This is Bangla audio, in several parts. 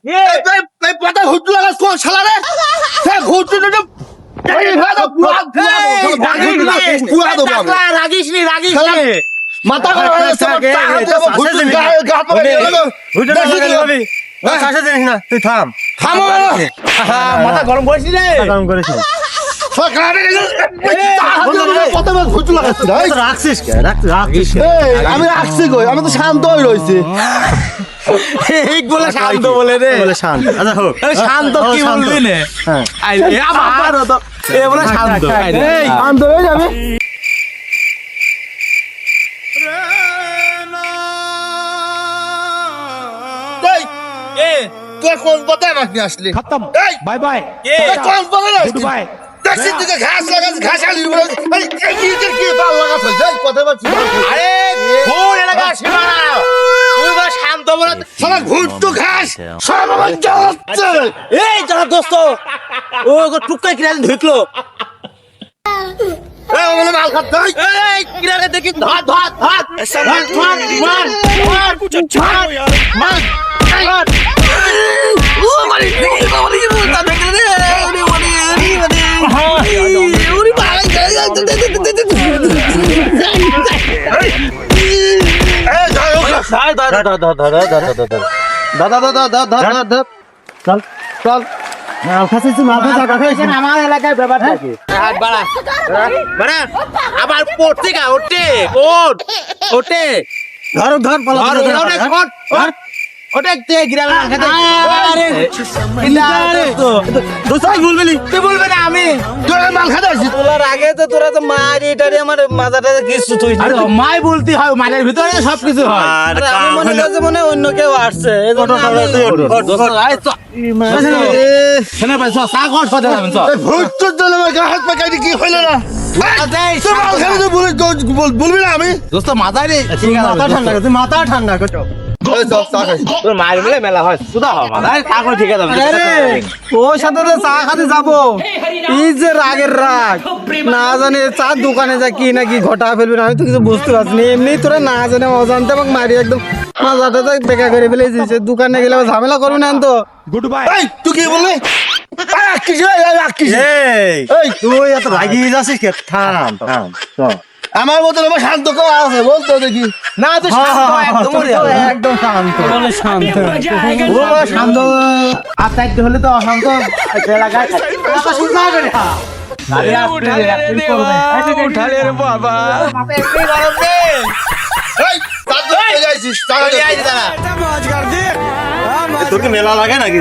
এই পাতা ঘুরতে লাগাস কোন শালা রে হ্যাঁ ঘুরতে তো মাথা গরম হয়ে গেছে তুই থাম মাথা গরম করেছিস রে গরম করিস না। রাখছিস কে রাখছিস আমি রাখছি কই আমি তো শান্ত হয়ে রয়েছি এই বলে শান্ত বলে রে বলে শান্ত আচ্ছা হোক শান্ত কি বলবি নে হ্যাঁ আবার তো এ বলে শান্ত এই শান্ত হয়ে যাবে তুই কোন পথে আমাকে আসলি खत्म बाय बाय কোন পথে गुड बाय দেখছিস তুই ঘাস লাগাস ঘাস আলি বলে এই কি বাল লাগাস এই কথা বলছিস আরে ভুল এলাকা সীমানা তুই বলে শান্ত বলে সারা ঘুরতো ঘাস সব আমার জ্বালাচ্ছে এই যারা দোস্ত ও টুকাই কিরা ঢুকলো এই ওগুলো মাল খাত এই কিরা দেখি ধর ধর ধর মার कुछ अच्छा हो यार মার ও মানে বাবা কি বলতা দেখে রে ওরে ওরে বাবা আমার এলাকায় ব্যাপার থাকে আবার পড়তে গা ওঠে ওঠে ধর ধর পালা ওটা গ্রামে তুই বলবে না আমি তোরা মাল খাতে আসছিস তোলার আগে তো তোরা তো মারি টারি আমার মাথাটা কিছু তুই মাই বলতে হয় মানের ভিতরে সবকিছু হয় আমি মনে করছি মনে অন্য কেউ আসছে কি হইলো না বলবি না আমি দোস্ত মাথায় রে মাথা ঠান্ডা কর তুই মাথা ঠান্ডা কর তোর মায়ের মেলে মেলা হয় সুদা হয় মাথায় তা করে ঠিক আছে ওর সাথে তো চা খাতে যাবো এই যে রাগের রাগ না জানে চা দোকানে যা কি না কি ঘটা ফেলবি না আমি তো কিছু বুঝতে পারছি না এমনি তোরা না জানে অজান্তে এবং মারি একদম মাথাটা তো বেকা করে ফেলেছিস দোকানে গেলে আবার ঝামেলা করবি না তো गुड बाय তুই কি বললি এই তুই এত রাগি যাচ্ছিস কে থাম থাম আমার মতো শান্ত কেউ আছে বলতো দেখি না তো একদম শান্ত বলে শান্ত শান্ত আত্মাইতে হলে তো অশান্ত এলাকায় তোর কি মেলা লাগে নাকি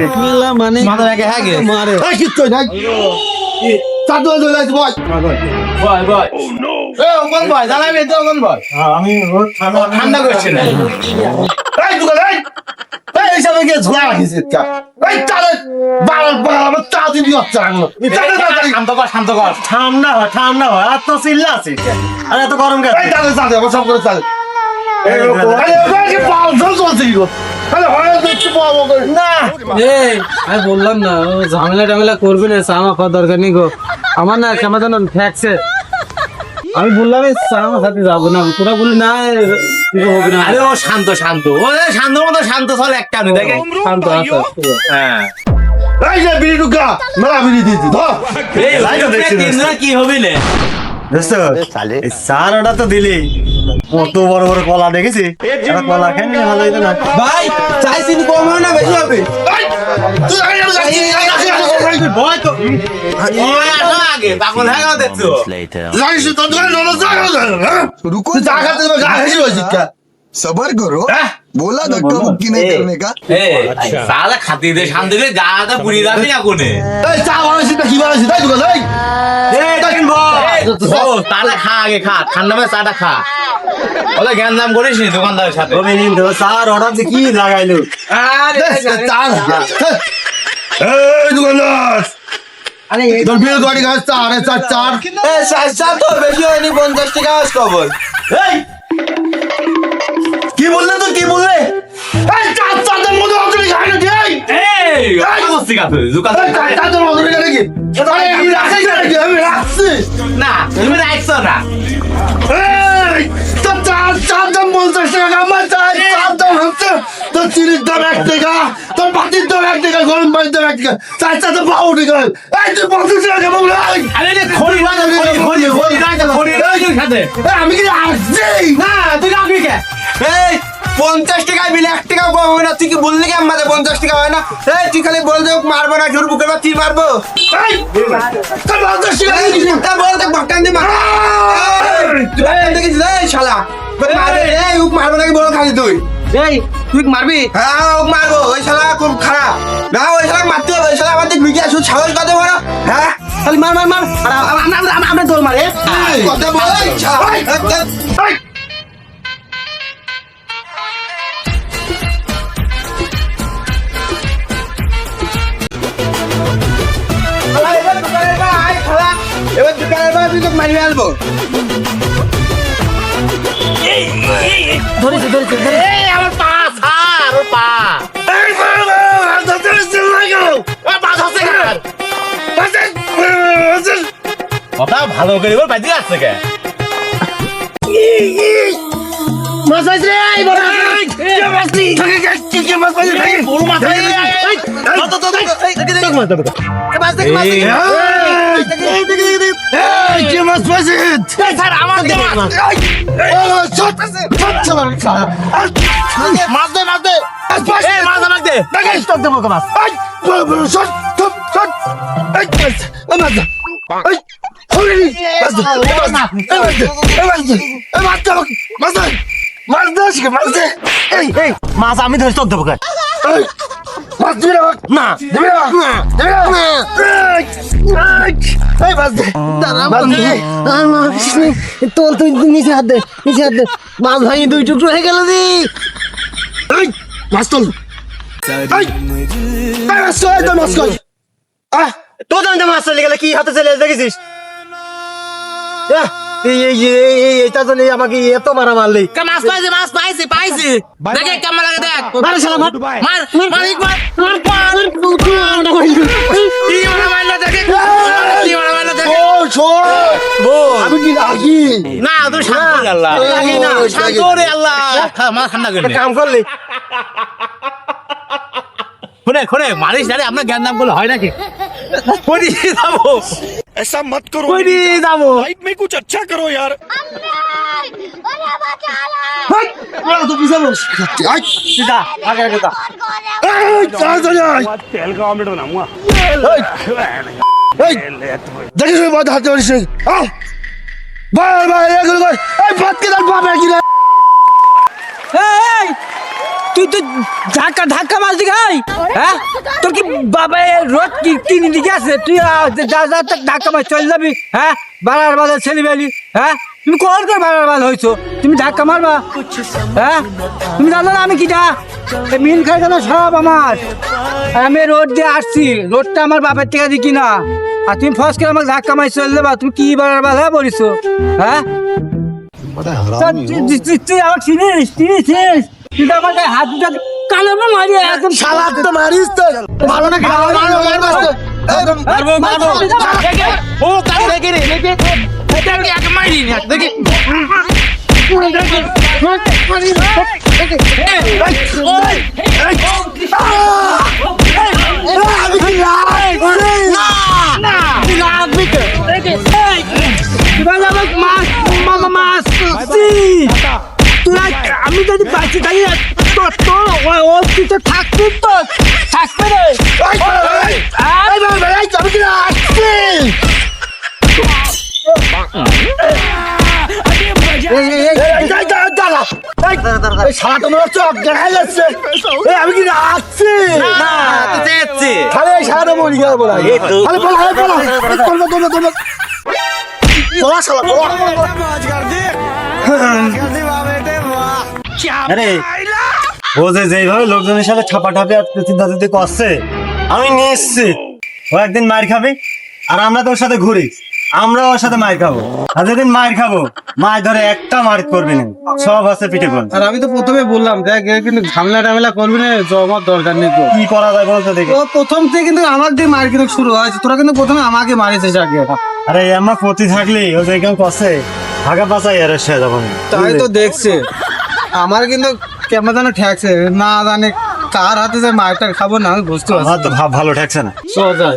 মানে মাথা ব্যাগে হ্যাঁ গে মারে কিচ্ছু নাই চাদু যাইছি বল বয় বয় এ ওমন বয় জানাবি তো ওমন বয় আমি ঠান্ডা করছে না এই দুগা এই এই সবাই গিয়ে ঝোলা রাখিস কা এই চালে বাল বাল আমার চা দিবি হচ্ছে আঙুল এই চালে শান্ত কর ঠান্ডা হয় আর তো চিল্লা আছে আর এত গরম কেন এই চালে চালে আমার সব করে চালে এই ওই কি পাল জল চলছে কি গো তাহলে হয় দেখতে পাবো না এই আমি বললাম না ও ঝামেলা টামেলা করবি না চা আমার খাওয়ার দরকার নেই গো আমার না কেমন যেন ঠেকছে আমি বললাম এই চা আমার সাথে যাবো না তোরা বলি না হবে না আরে ও শান্ত শান্ত ও শান্ত মতো শান্ত চলে একটা আমি দেখে শান্ত আচ্ছা হ্যাঁ এই যে বিড়ি ঢুকা মেলা বিড়ি দিয়েছি ধর এই লাইট দেখছি কি হবে না দোস্ত এই চারটা তো দিলি কত বড় বড় কলা দেখেছি একটা কলা খেয়ে নিলে ভালো হইতো না ভাই চাইছি কম হবে না বেশি হবে তুই আগে ভয় তো ওই আসো আগে পাগল হয়ে গেল দেখছো জানিস তো দোকানে নলো যা रुको তুই টাকা দেবে গা হেসে বসিস কা सबर करो হ্যাঁ बोला धक्का मुक्की नहीं करने का সালা খাতি দে শান্তি দে গাটা পুরি যাবে না কোনে এই চা বানাইছিস না কি বানাইছিস তাই দোকান এই দেখেন ভাই ও তাহলে খা আগে খা ঠান্ডা মে চাটা খা ওলে জ্ঞান দাম করিস নি দোকানদারের সাথে তুমি নিন তো চার অর্ডার দিয়ে কি লাগাইলো আরে চা এই দোকানদার আরে তোর বিয়ে গাড়ি গাছ চার চার চার এই চার তো বেশি হয়নি 50 টাকা আস খবর এই কি বললে তো কি বললে এই চার চারটার মধ্যে অজরি খায় না কি এই অবস্থি কাছে দোকানদার চার চারটার অজরি খায় নাকি আমি রাখছি নাকি আমি রাখছি না তুমি রাখছো না এই তো চার চারটা 50 টাকা আমার চার চারটা হচ্ছে তোর চিনির দাম 1 টাকা, তোর পাতির দাম 1 টাকা, গরম পানির দাম 1 টাকা, চার চাতে 12 টাকা। এই তুই 50 টাকা বল। আরে রে খড়ি না খাতে আমি কি আসছি? না তুই রাখবি কে? এই 50 টাকায় বিলে 1 টাকা কম হয় না, তুই কি বললি কি আমাদের 50 টাকা হয় না? এই তুই খালি বল দে মারবো না, জোর বুকের বাতি মারবো। এই তোর 50 টাকা এই তা বল দে বাটান দি মার। তুই বাটান দেখি এই শালা মারবে। এই উক মারবো নাকি বল খালি তুই? এই তুই মারবি? হ্যাঁ উক মারবো। ওই শালা খুব খারাপ না, ওই শালা মারতে হবে। ওই শালা আমাদের ঢুকে আসু সাহস কত বড়। হ্যাঁ খালি মার মার মার। আর আমরা দৌড় মারে কথা বল। এই এবার দোকানের ভাই তুই তো মারি ফেলবো। ধরেছে এই আমার পা ছাড়, ওর পা। এই কথা ভালো করে বল, বাইরে আসছে কে? মাছ পাইছে রে, এই বড় মাছ। কি মাছ পাইছে? বড় মাছ পাইছে। এই কি মাছ পাইছে? স্যার আমার মাছ। মাছ দে, মাছ দে। এই মাছ আমাকে দে। দেখে স্টক দেবো মাছ। Shot shot shot. এই মাছ দে। এই হরি মাছ দে। মাছ দে। মাছ দে। মাছ দে। মাছ দে। মাছ দে শিখে মাছ দে। এই এই মাছ আমি ধরে স্টক দেবো কে? এই মাছ দিবি না? দিবি না? দিবি না? এই মাছ দে। মাছ দে। তোল তুই নিচে হাত দে, নিচে হাত দে। মাছ ভাঙি 2 টুকরো হয়ে গেল দি। এই মাছ তোল। এই মাছ তোল, এই মাছ কই? তোর দামটা মাছ চলে গেলে কি হাতে চলে দেখেছিস? এইটা জন্য আমাকে এত মারা মারলি। মাছ পাইছে, মাছ পাইছে, পাইছে। দেখে কেমন লাগে দেখ। মার শালা মার। মার মালিক মার কি মারলো দেখে, কি মারলো দেখে। আমি কি রাগি? না তুই শান্ত রে আল্লাহ, রাগি না, শান্ত রে আল্লাহ। মা ঠান্ডা করে কাম করলি। শুনে মারিস না রে, আপনার জ্ঞান নাম করলে হয় নাকি? কই দিয়ে যাবো, ऐसा मत करो কই দিয়ে যাবো? लाइफ में कुछ अच्छा करो यार। তো পিছে বস। এই সিধা আগে আগে যা। তাড়াতাড়ি আয়। तेल का ऑमलेट बनाऊंगा। এই দেখিস ওই বাদ হাতে মারিস। ভাই ভাই এগুলো কর। এই ভাত কে দাও বাবা কি রে? এই তুই তো ধাক্কা মারছি খাই, হ্যাঁ? তোর কি বাবা রোড কিনে দিকে আছে? তুই যা যা ধাক্কা মার চল যাবি, হ্যাঁ? বাড়ার বাজার ছেলে বেলি, হ্যাঁ? তুমি কল করে বাড়ার বাল হয়েছো, তুমি ধাক্কা মারবা, হ্যাঁ? তুমি জানো না আমি কিটা মিল খাই জানো সব আমার। আমি রোড দিয়ে আসছি, রোডটা আমার বাপের থেকে দিই কিনা, আর তুমি ফস করে আমাকে ধাক্কা মারি চল যাবা। তুমি কি বাড়ার বাল হয়ে পড়িছো, হ্যাঁ? তুই আমার চিনিস তুই তো আমার গায়ে হাত উঠা কালো মারি একদম শালা তো মারিস তো। ভালো না খাওয়া মারবো মারবো। ও কাজ দেখে রে, দেখে দেখে এক মারি না দেখে। আমি কি আমি যদি বাঁচি থাকি তোর থাকবি তো থাকবে রে। আমি কি আসছি? শালা তোমার চোখ দেখাই যাচ্ছে। আমি কি আসছি? খালি সারা মরি গেল বলা। খালি বলা বলা তোমরা তোমরা বলা শালা বলা। আরে ও যে যেভাবে লোকজনের সাথে ঠাপাঠাপি আর চিন্তাচিন্তি করছে, আমি নিশ্চিত ও একদিন মার খাবে। আর আমরা তো ওর সাথে ঘুরি, আমরা ওর সাথে মার খাবো। আর যেদিন মার খাবো, মার ধরে একটা মার করবি না, সব আছে পিঠে করবে। আর আমি তো প্রথমে বললাম দেখ এ কিন্তু ঝামেলা টামেলা করবি না, জমার দরকার নেই তো। কি করা যায় বলতো দেখি। ও প্রথম থেকে কিন্তু আমার দিয়ে মার কিন্তু শুরু হয়েছে, তোরা কিন্তু প্রথমে আমাকে মারিছিস আগে। আরে আমার প্রতি থাকলি ও যে কেউ কষে ভাগা বাঁচাই আর সে যাবো না। তাই তো দেখছে আমার কিন্তু কেমন যেন ঠেকছে, না জানে কার হাতে যে মারটা খাবো না আমি বুঝতে পারছি আমার তো ভালো ঠেকছে না। চল যাই।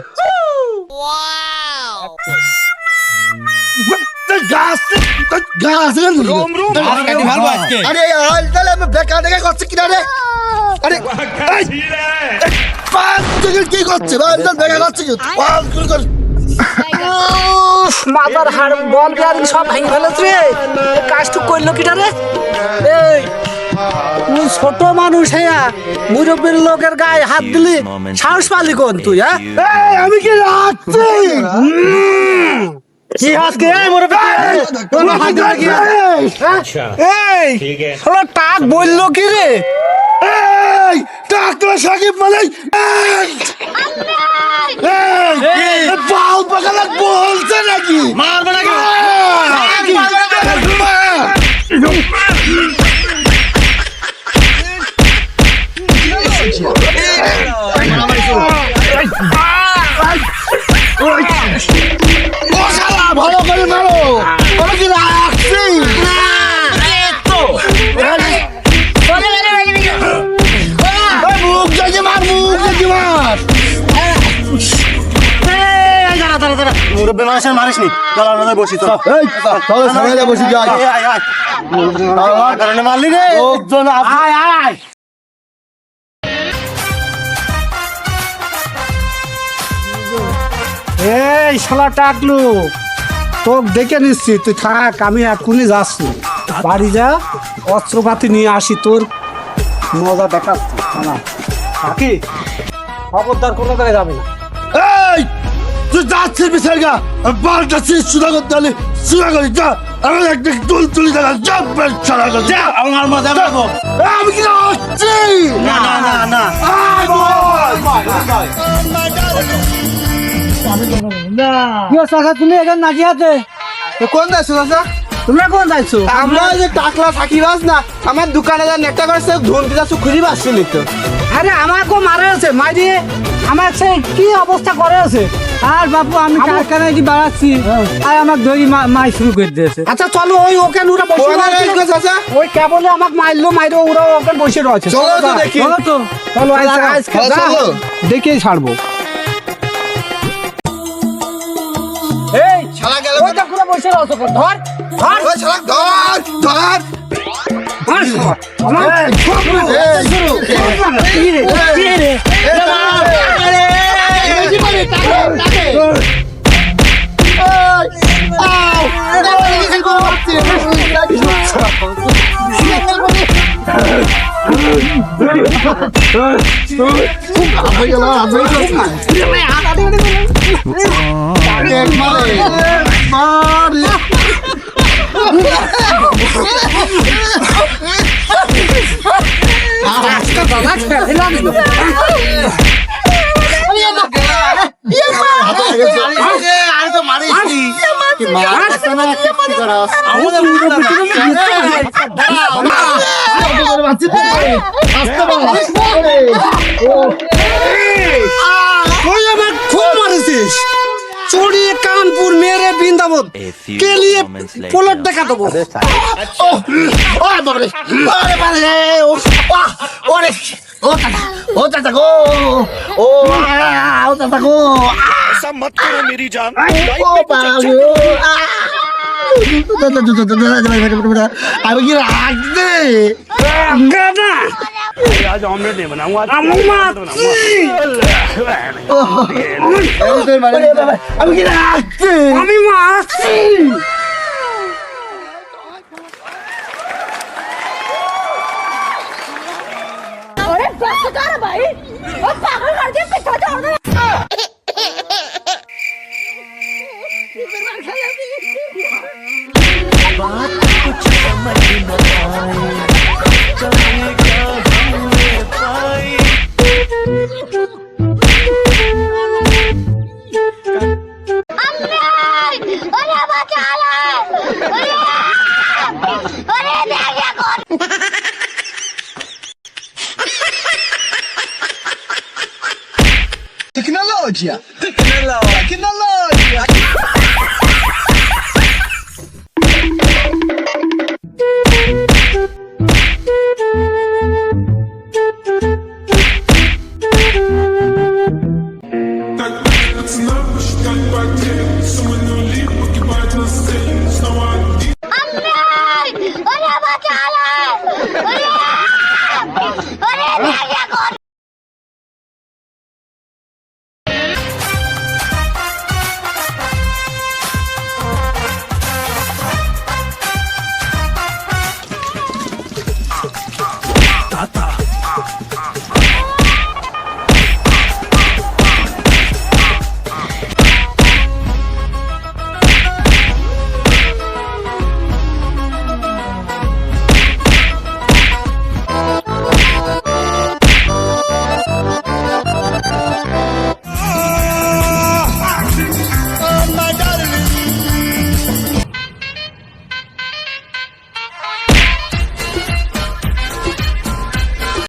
আরে আল তাহলে আমি বেকার দেখে করছি কিনা রে? আরে পাঁচ থেকে কি করছে ভাই? বেকার করছে কি? পাঁচ করে কর। মাথার হাড় বল বিয়ারিং সব ভেঙে ফেলেছে রে। কাজটু করলো কিটা রে? এই তুই ছোট মানুষ হ্যাঁ, মুরব্বীর লোকের গায়ে হাত দিলি, সাহস পালি কোন তুই? হ্যাঁ এই আমি কি রাখছি? কি আজকে এই মুরব্বি এই হলো টাক বললো কি রে? এই ডাক্তার সাকিব মালিক এই বাল পাকালা বলছে নাকি? মারবে নাকি? ও শালা ভালো করে মারো। আমি কি রাখছি? মুখ দেখে মার, মুখ দেখে মার। মুরব্বি মানুষের মারিস নি, চল আমরা বসি তো। এই চলো সামনে বসে যাই। আমার কারণে মারলি রে। লোকজন আয় আয় এই শালা টাকলু, তোকে দেখে নিচ্ছি, তুই থাক, আমি এক্ষুনি যাচ্ছি। বাড়ি যা, অস্ত্রপাতি নিয়ে আসি, তোর মজা দেখাচ্ছি। থাকি খবরদার কোনো জায়গায় যাবে না। এই তুই যাচ্ছিস বিচার গা, বারোটা সিট সুদা করতে হলে সুদা করি যা। আমি একটা তুলি দেখা যাব সারা কথা। যা, আমার মজা পাবো। আমি কি রাখছি? না না না না। আয় বল। কি হচ্ছে কাকা, তুমি এখানে নাকি হাতে? কোন যাচ্ছো চাচা? তোমরা কোন যাইছো? আমরা যে টাকলা থাকিবাস না, আমার দোকানে যা নেকটা করেছে ধুনতে যাচ্ছ খুঁজি পাচ্ছিনি তো। আরে আমাকেও মারা আছে মাইরে, আমার সে কি অবস্থা করে আছে। আর বাপু আমি কারখানায় কি বাড়াচ্ছি, আর আমাকে ধরি মাই শুরু করে দিয়েছে। আচ্ছা চলো, ওই ওখানে ওরা বসে কোন রয়েছে। যাচ্ছো চাচা? ওই কেবলে আমাকে মাইরো ওরা ওখানে বসে রয়েছে। চলো তো দেখি। চলো তো, চলো আজকে চলো। দেখে ছাড়বো। এই শালা গেল ওইটা পুরো বসে রয়েছে, ধর ধর ওই শালা ধর ধর। ধর সবাই। আমার এই শুরু। কি রে, কি রে? চড়িয়ে কানপুর মেরে বৃন্দাবন কেলিয়ে পোলট দেখা দেবো। ऐसा मत करो मेरी जान। আমি কি রাখতে? आज ऑमलेट नहीं बनाऊंगा, আমি কি রাখতে? আমি মারছি। अरे बस कर भाई, और पागल कर दिया पिछा छोड़ दे। अरे बचा ले, अरे देखिए कौन। Tecnologia! Tecnologia!